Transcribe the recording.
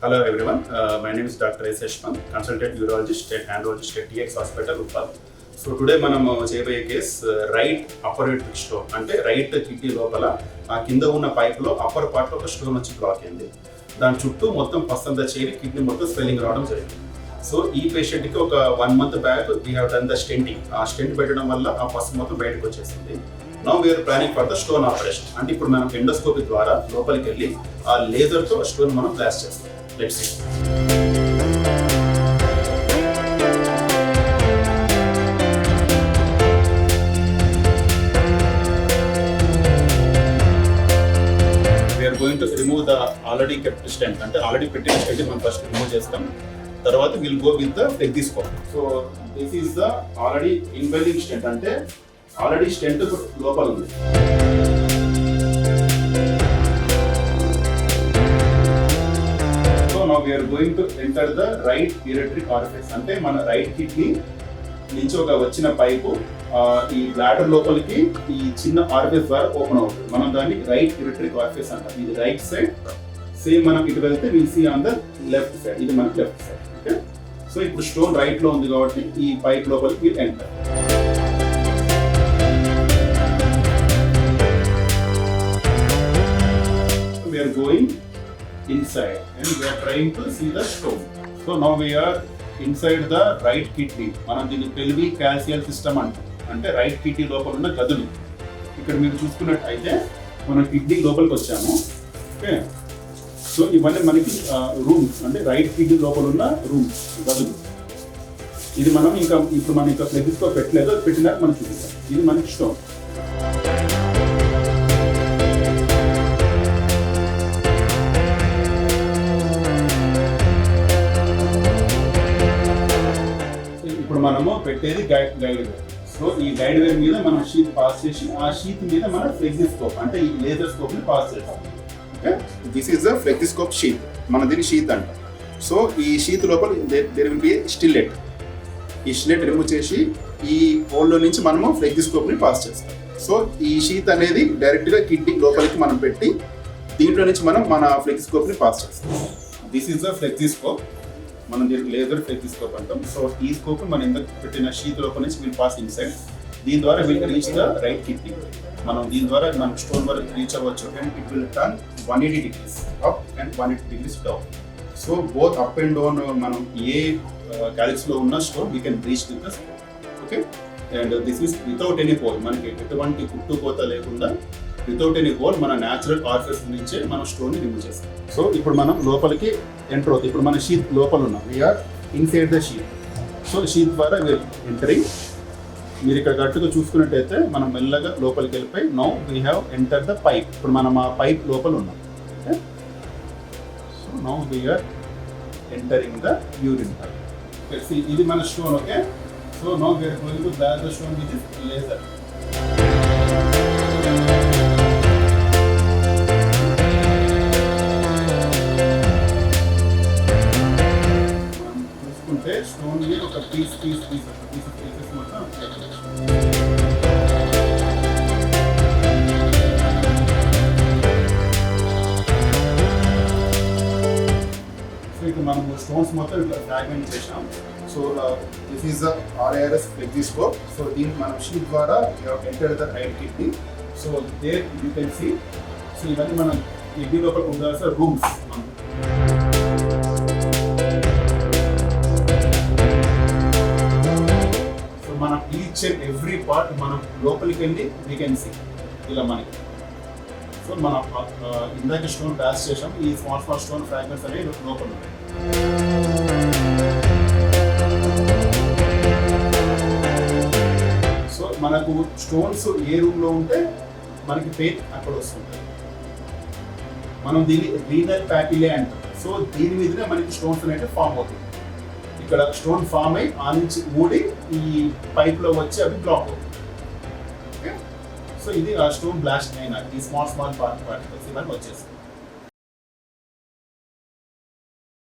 Hello everyone, my name is Dr. S. Ashman, consultant urologist and andrologist at TX Hospital, Uppal. So today మనం చేయబోయే case right upper యూట్రిక్ stone అంటే right kidney లోపల ఆ కింద ఉన్న పైప్లో upper పార్ట్లో ఒక స్టోన్ వచ్చి బ్లాక్ అయింది. దాని చుట్టూ మొత్తం పసంతా చేరి కిడ్నీ మొత్తం స్వెల్లింగ్ రావడం జరిగింది. సో ఈ పేషెంట్కి ఒక 1 month back we have done the stenting. ఆ స్టెంట్ పెట్టడం వల్ల ఆ పసు మొత్తం బయటకు వచ్చేసింది. Now we are planning for the stone operation. అంటే ఇప్పుడు మనం ఎండోస్కోపీ ద్వారా లోపలికి వెళ్ళి ఆ లేజర్తో స్టోన్ మనం బ్లాస్ట్ చేస్తాం. Let's see. Going to remove the already kept stent అంటే ఆల్రెడీ పెట్టిన స్టెంట్ మనం ఫస్ట్ రిమూవ్ చేస్తాం. తర్వాత will go with the flexiscope. So this is the already indwelling stent అంటే ఆల్రెడీ స్టెంట్ లోపల ఉంది. So now we are going to enter the right ureteric orifice అంటే మన రైట్ కిడ్నీ నుంచి ఒక వచ్చిన పైపు ఈ బ్లాడర్ లోపలికి ఈ చిన్న ఆర్ఫేస్ ద్వారా ఓపెన్ అవుతుంది. మనం దాన్ని రైట్ యూరెట్రిక్ ఆర్ఫేస్ అంటాం. ఇది రైట్ సైడ్. సేమ్ మనం ఇటు వెళ్తే will see on the left side. ఇది మనకి లెఫ్ట్ సైడ్. ఓకే. సో ఇప్పుడు స్టోన్ రైట్ లో ఉంది కాబట్టి ఈ పైప్ లోపలికి will enter. We are going inside and we are trying to see the stone. So now we are inside the right kidney. మనం దీన్ని పెల్వి క్యాల్సియల్ సిస్టమ్ అంటాం. అంటే రైట్ కిడ్నీ లోపల ఉన్న గదులు. ఇక్కడ మీరు చూసుకున్నట్టయితే మనం కిడ్నీ లోపలికి వచ్చాము. ఓకే. సో ఇవన్నీ మనకి రూమ్స్ అంటే రైట్ కిడ్నీ లోపల ఉన్న రూమ్స్ గదులు. ఇది మనం ఇప్పుడు మనం ఇంకా ఫ్లెక్సిస్కోప్ పెట్టలేదు, పెట్టినాక మనం చూపిస్తాం. ఇది మనకి స్టోన్. మనము పెట్టేది గైడ్ వేర్. సో ఈ గైడ్ వేర్ మీద మనం షీట్ పాస్ చేసి ఆ షీట్ మీద మనం ఫ్లెక్సిస్కోప్ అంటే ఈ లేజర్ స్కోప్ ని పాస్ చేస్తాం. Okay. This is the flexiscope sheath. మన దీని షీట్ అంటాం. సో ఈ షీట్ లోపల దేర్ విల్ బి స్టిల్లెట్. ఈ స్టిల్లెట్ రిమూవ్ చేసి ఈ హోల్లో నుంచి మనము ఫ్లెక్సిస్కోప్ ని పాస్ చేస్తాం. సో ఈ షీట్ అనేది డైరెక్ట్ గా కిడ్నీ లోపలికి మనం పెట్టి దీంట్లో నుంచి మనం మన ఫ్లెక్సిస్కోప్ ని పాస్ చేస్తాం. This is the flexiscope. మనం దీనికి లేజర్ ఫ్లెక్సిస్కోప్ అంటాం. సో ఈ స్కోప్ మనం ఇంత పెట్టిన షీట్ లోపల నుంచి విల్ పాస్ ఇన్సైడ్. దీని ద్వారా will reach the right kidney. మనం దీని ద్వారా మనం స్టోన్ వరకు రీచ్ అవ్వచ్చు. And it will turn 180 degrees up and 180 degrees down. So both up and down మనం ఏ క్యాలిక్స్ లో ఉన్న stone we can reach with the scope. Okay. And this is without any whole. మనకి ఎటువంటి కుట్టుకోత లేకుండా without any whole మన natural ఆర్ఫేస్ నుంచే మనం stone ని రిమూవ్ చేస్తాం. సో ఇప్పుడు మనం లోపలికి ఎంటర్ అవుతుంది. ఇప్పుడు మన షీట్ లోపల ఉన్నాం. We're inside the sheet. So sheet ద్వారా వీఆర్ ఎంటరింగ్. మీరు ఇక్కడ గట్టుగా చూసుకున్నట్టయితే మనం మెల్లగా లోపలికి వెళ్ళిపోయి now we have enter the pipe. ఇప్పుడు మనం ఆ పైప్ లోపల ఉన్నాం. Okay. So now we're entering the urine pipe. ఇది మన stone. Okay. So now we are going to blast the stone with this laser. Stone మీద ఒక పీస్ మొత్తం. సో ఇక్కడ మనం స్టోన్స్ మొత్తం ఇట్లా ఫ్రాగ్మెంట్ చేసాం. So this is the RIRS flexiscope. So దీన్ని మనం షీట్ ద్వారా enter the right kidney. So there you can see. So ఇవన్నీ మనం కిడ్నీ లోపల ఉండాల్సిన రూమ్స్. మనం ఈచ్ అండ్ ఎవ్రీ పార్ట్ మనం లోపలికి వెళ్ళి వీ కెన్ సీ ఇలా మనకి. సో మనం ఇందాక స్టోన్ ప్యాస్ చేసాం. ఈ స్మాల్ స్టోన్ ఫ్రాగ్మెంట్స్ అనేవి లోపల ఉంటాయి. సో మనకు స్టోన్స్ ఏ రూమ్లో ఉంటే మనకి పెయిన్ అక్కడ వస్తుంది. మనం దీన్ని రీనల్ ప్యాపిలే అంటాం. సో దీని మీదనే మనకి స్టోన్స్ అనేవి ఫామ్ అవుతుంది. ఇక్కడ స్టోన్ ఫామ్ అయ్యి ఆ నుంచి ఊడి ఈ పైప్ లో వచ్చి అవి బ్లాక్ అవుతుంది. ఓకే. సో ఇది ఆ స్టోన్ బ్లాస్ట్ అయిన ఈ స్మాల్ పార్టికల్స్ ఇవన్నీ వచ్చేస్తాయి.